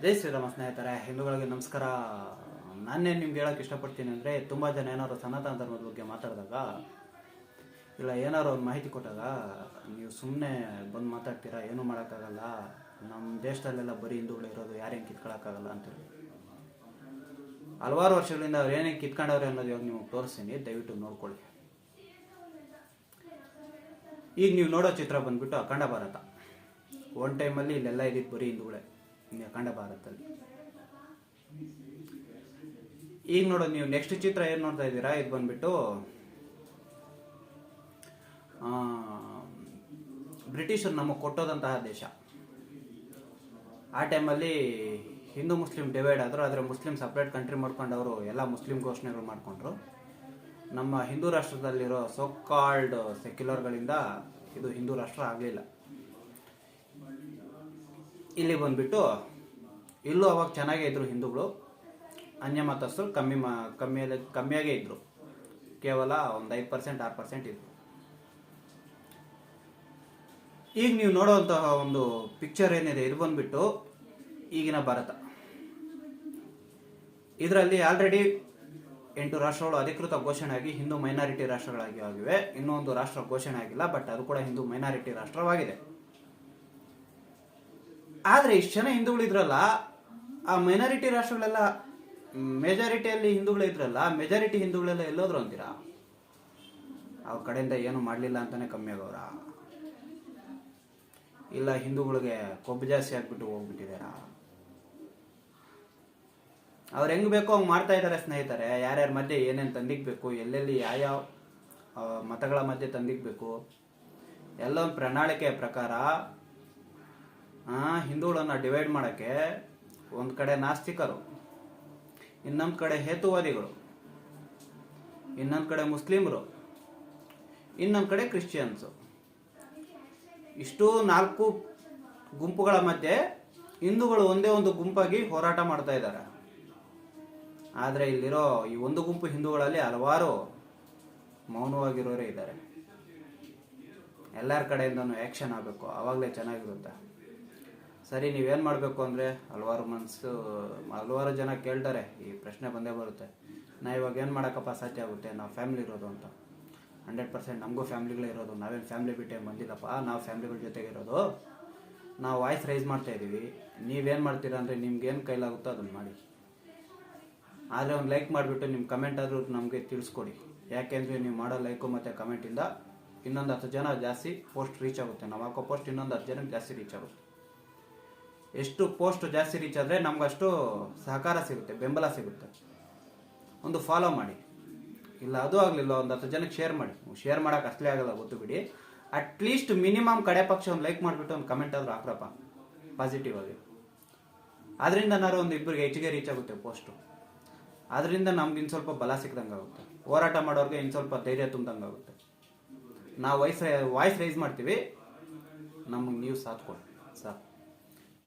ಜೈ ಶ್ರೀರಾಮ ಸ್ನೇಹಿತರೆ, ಹಿಂದೂಗಳಿಗೆ ನಮಸ್ಕಾರ. ನಾನೇನು ನಿಮ್ಗೆ ಹೇಳೋಕೆ ಇಷ್ಟಪಡ್ತೀನಿ ಅಂದರೆ, ತುಂಬ ಜನ ಏನಾದ್ರು ಸನಾತನ ಧರ್ಮದ ಬಗ್ಗೆ ಮಾತಾಡಿದಾಗ ಇಲ್ಲ ಏನಾದ್ರು ಒಂದು ಮಾಹಿತಿ ಕೊಟ್ಟಾಗ ನೀವು ಸುಮ್ಮನೆ ಬಂದು ಮಾತಾಡ್ತೀರಾ, ಏನೂ ಮಾಡೋಕ್ಕಾಗಲ್ಲ, ನಮ್ಮ ದೇಶದಲ್ಲೆಲ್ಲ ಬರೀ ಹಿಂದೂಗಳು ಇರೋದು, ಯಾರೇನು ಕಿತ್ಕೊಳ್ಳೋಕ್ಕಾಗಲ್ಲ ಅಂತೇಳಿ. ಹಲವಾರು ವರ್ಷಗಳಿಂದ ಅವ್ರು ಏನೇನು ಕಿತ್ಕೊಂಡವ್ರೆ ಅನ್ನೋದು ಇವಾಗ ನಿಮಗೆ ತೋರಿಸ್ತೀನಿ, ದಯವಿಟ್ಟು ನೋಡ್ಕೊಳ್ಳಿ. ಈಗ ನೀವು ನೋಡೋ ಚಿತ್ರ ಬಂದ್ಬಿಟ್ಟು ಅಖಂಡ ಭಾರತ. ಒನ್ ಟೈಮಲ್ಲಿ ಇಲ್ಲೆಲ್ಲ ಇದ್ದಿದ್ದು ಬರೀ ಹಿಂದೂಗಳೇ ಅಖಂಡ ಭಾರತದಲ್ಲಿ. ಈಗ ನೋಡೋದು ನೀವು ನೆಕ್ಸ್ಟ್ ಚಿತ್ರ ಏನು ನೋಡ್ತಾ ಇದ್ದೀರಾ, ಇದು ಬಂದ್ಬಿಟ್ಟು ಬ್ರಿಟಿಷರು ನಮಗೆ ಕೊಟ್ಟೋದಂತಹ ದೇಶ. ಆ ಟೈಮಲ್ಲಿ ಹಿಂದೂ ಮುಸ್ಲಿಂ ಡಿವೈಡ್ ಆದರು, ಆದರೆ ಮುಸ್ಲಿಂ ಸಪ್ರೇಟ್ ಕಂಟ್ರಿ ಮಾಡ್ಕೊಂಡವರು ಎಲ್ಲ ಮುಸ್ಲಿಂ ಘೋಷಣೆಗಳು ಮಾಡಿಕೊಂಡ್ರು. ನಮ್ಮ ಹಿಂದೂ ರಾಷ್ಟ್ರದಲ್ಲಿರೋ ಸೋ ಕಾಲ್ಡ್ ಸೆಕ್ಯುಲರ್ಗಳಿಂದ ಇದು ಹಿಂದೂ ರಾಷ್ಟ್ರ ಆಗಲಿಲ್ಲ. ಇಲ್ಲಿ ಬಂದ್ಬಿಟ್ಟು ಇಲ್ಲೂ ಅವಾಗ ಚೆನ್ನಾಗೇ ಇದ್ದರು ಹಿಂದೂಗಳು, ಅನ್ಯ ಮತಸ್ಥರು ಕಮ್ಮಿಯಾಗೇ ಇದ್ದರು, ಕೇವಲ ಒಂದು 5% 6% ಇದ್ರು. ಈಗ ನೀವು ನೋಡುವಂತಹ ಒಂದು ಪಿಕ್ಚರ್ ಏನಿದೆ, ಇದು ಬಂದ್ಬಿಟ್ಟು ಈಗಿನ ಭಾರತ. ಇದರಲ್ಲಿ ಆಲ್ರೆಡಿ 8 ರಾಷ್ಟ್ರಗಳು ಅಧಿಕೃತ ಘೋಷಣೆ ಆಗಿ ಹಿಂದೂ ಮೈನಾರಿಟಿ ರಾಷ್ಟ್ರಗಳಾಗಿ ಆಗಿವೆ. ಇನ್ನೊಂದು ರಾಷ್ಟ್ರ ಘೋಷಣೆ ಆಗಿಲ್ಲ, ಬಟ್ ಅದು ಕೂಡ ಹಿಂದೂ ಮೈನಾರಿಟಿ ರಾಷ್ಟ್ರವಾಗಿದೆ. ಆದರೆ ಇಷ್ಟು ಜನ ಹಿಂದೂಗಳಿದ್ರಲ್ಲ, ಆ ಮೈನಾರಿಟಿ ರಾಷ್ಟ್ರಗಳೆಲ್ಲ ಮೆಜಾರಿಟಿಯಲ್ಲಿ ಹಿಂದೂಗಳು ಇದ್ರಲ್ಲ, ಮೆಜಾರಿಟಿ ಹಿಂದೂಗಳೆಲ್ಲ ಎಲ್ಲೋದ್ರು ಅಂತೀರಾ? ಅವ್ರ ಕಡೆಯಿಂದ ಏನು ಮಾಡಲಿಲ್ಲ ಅಂತಾನೆ ಕಮ್ಮಿ ಆಗೋರ, ಇಲ್ಲ ಹಿಂದೂಗಳಿಗೆ ಕೊಬ್ಬು ಜಾಸ್ತಿ ಆಗ್ಬಿಟ್ಟು ಹೋಗ್ಬಿಟ್ಟಿದಾರ? ಅವ್ರು ಹೆಂಗ್ ಬೇಕೋ ಹಂಗೆ ಮಾಡ್ತಾ ಇದ್ದಾರೆ ಸ್ನೇಹಿತರೆ. ಯಾರ್ಯಾರ ಮಧ್ಯೆ ಏನೇನು ತಂದಿಕ್ಬೇಕು, ಎಲ್ಲೆಲ್ಲಿ ಯಾವ್ಯಾವ ಮತಗಳ ಮಧ್ಯೆ ತಂದಿಕ್ಬೇಕು, ಎಲ್ಲ ಒಂದು ಪ್ರಣಾಳಿಕೆಯ ಪ್ರಕಾರ ಹಿಂದೂಗಳನ್ನ ಡಿವೈಡ್ ಮಾಡೋಕ್ಕೆ ಒಂದು ಕಡೆ ನಾಸ್ತಿಕರು, ಇನ್ನೊಂದು ಕಡೆ ಹೇತುವಾದಿಗಳು, ಇನ್ನೊಂದು ಕಡೆ ಮುಸ್ಲಿಮರು, ಇನ್ನೊಂದು ಕಡೆ ಕ್ರಿಶ್ಚಿಯನ್ಸು. ಇಷ್ಟು 4 ಗುಂಪುಗಳ ಮಧ್ಯೆ ಹಿಂದೂಗಳು ಒಂದೇ ಒಂದು ಗುಂಪಾಗಿ ಹೋರಾಟ ಮಾಡ್ತಾ ಇದ್ದಾರೆ. ಆದರೆ ಇಲ್ಲಿರೋ ಈ ಒಂದು ಗುಂಪು ಹಿಂದೂಗಳಲ್ಲಿ ಹಲವಾರು ಮೌನವಾಗಿರೋರೇ ಇದ್ದಾರೆ. ಎಲ್ಲರ ಕಡೆಯಿಂದನೂ ಆ್ಯಕ್ಷನ್ ಆಗಬೇಕು, ಆವಾಗಲೇ ಚೆನ್ನಾಗಿರುತ್ತೆ. ಸರಿ, ನೀವೇನು ಮಾಡಬೇಕು ಅಂದರೆ, ಹಲವಾರು ಜನ ಕೇಳ್ತಾರೆ, ಈ ಪ್ರಶ್ನೆ ಬಂದೇ ಬರುತ್ತೆ, ನಾ ಇವಾಗ ಏನು ಮಾಡೋಕ್ಕಪ್ಪ, ಸಾಧ್ಯ ಆಗುತ್ತೆ, ನಾವು ಫ್ಯಾಮಿಲಿ ಇರೋದು ಅಂತ. 100% ನಮಗೂ ಫ್ಯಾಮಿಲಿಗಳೇ ಇರೋದು, ನಾವೇನು ಫ್ಯಾಮಿಲಿ ಬಿಟ್ಟೆ ಬಂದಿಲ್ಲಪ್ಪ, ನಾವು ಫ್ಯಾಮಿಲಿಗಳ ಜೊತೆಗೆ ಇರೋದು. ನಾವು ವಾಯ್ಸ್ ರೈಸ್ ಮಾಡ್ತಾ ಇದ್ದೀವಿ. ನೀವೇನು ಮಾಡ್ತೀರಾ ಅಂದರೆ, ನಿಮ್ಗೇನು ಕೈಲಾಗುತ್ತೋ ಅದನ್ನು ಮಾಡಿ. ಆದರೆ ಒಂದು ಲೈಕ್ ಮಾಡಿಬಿಟ್ಟು ನಿಮ್ಮ ಕಮೆಂಟ್ ಆದರೂ ನಮಗೆ ತಿಳಿಸ್ಕೊಡಿ. ಯಾಕೆಂದರೆ ನೀವು ಮಾಡೋ ಲೈಕು ಮತ್ತು ಕಮೆಂಟಿಂದ ಇನ್ನೊಂದು 10 ಜನ ಜಾಸ್ತಿ ಪೋಸ್ಟ್ ರೀಚ್ ಆಗುತ್ತೆ. ನಾವು ಹಾಕೋ ಪೋಸ್ಟ್ ಇನ್ನೊಂದು 10 ಜನಕ್ಕೆ ಜಾಸ್ತಿ ರೀಚ್ ಆಗುತ್ತೆ. ಎಷ್ಟು ಪೋಸ್ಟ್ ಜಾಸ್ತಿ ರೀಚ್ ಆದರೆ ನಮಗಷ್ಟು ಸಹಕಾರ ಸಿಗುತ್ತೆ, ಬೆಂಬಲ ಸಿಗುತ್ತೆ. ಒಂದು ಫಾಲೋ ಮಾಡಿ, ಇಲ್ಲ ಅದು ಆಗಲಿಲ್ಲ ಒಂದು 10 ಜನಕ್ಕೆ ಶೇರ್ ಮಾಡಿ. ಶೇರ್ ಮಾಡೋಕೆ ಅಷ್ಟೇ ಆಗಲ್ಲ, ಗೊತ್ತು ಬಿಡಿ. ಅಟ್ಲೀಸ್ಟ್ ಮಿನಿಮಮ್ ಕಡೆ ಪಕ್ಷ ಒಂದು ಲೈಕ್ ಮಾಡಿಬಿಟ್ಟು ಒಂದು ಕಮೆಂಟ್ ಆದರೂ ಹಾಕ್ರಪ್ಪ ಪಾಸಿಟಿವ್ ಆಗಿ. ಅದರಿಂದ ನಾನು ಒಂದು 2 ಹೆಚ್ಚಿಗೆ ರೀಚ್ ಆಗುತ್ತೆ ಪೋಸ್ಟು. ಅದರಿಂದ ನಮ್ಗೆ ಇನ್ನು ಸ್ವಲ್ಪ ಬಲ ಸಿಕ್ದಂಗೆ ಆಗುತ್ತೆ, ಹೋರಾಟ ಮಾಡೋರಿಗೆ ಇನ್ನು ಸ್ವಲ್ಪ ಧೈರ್ಯ ತುಂಬ್ದಂಗೆ ಆಗುತ್ತೆ. ನಾವು ವಾಯ್ಸ್ ರೈಸ್ ಮಾಡ್ತೀವಿ, ನಮಗೆ ನೀವು ಸಾಥ್ ಕೊಡಿ ಸಾಕು.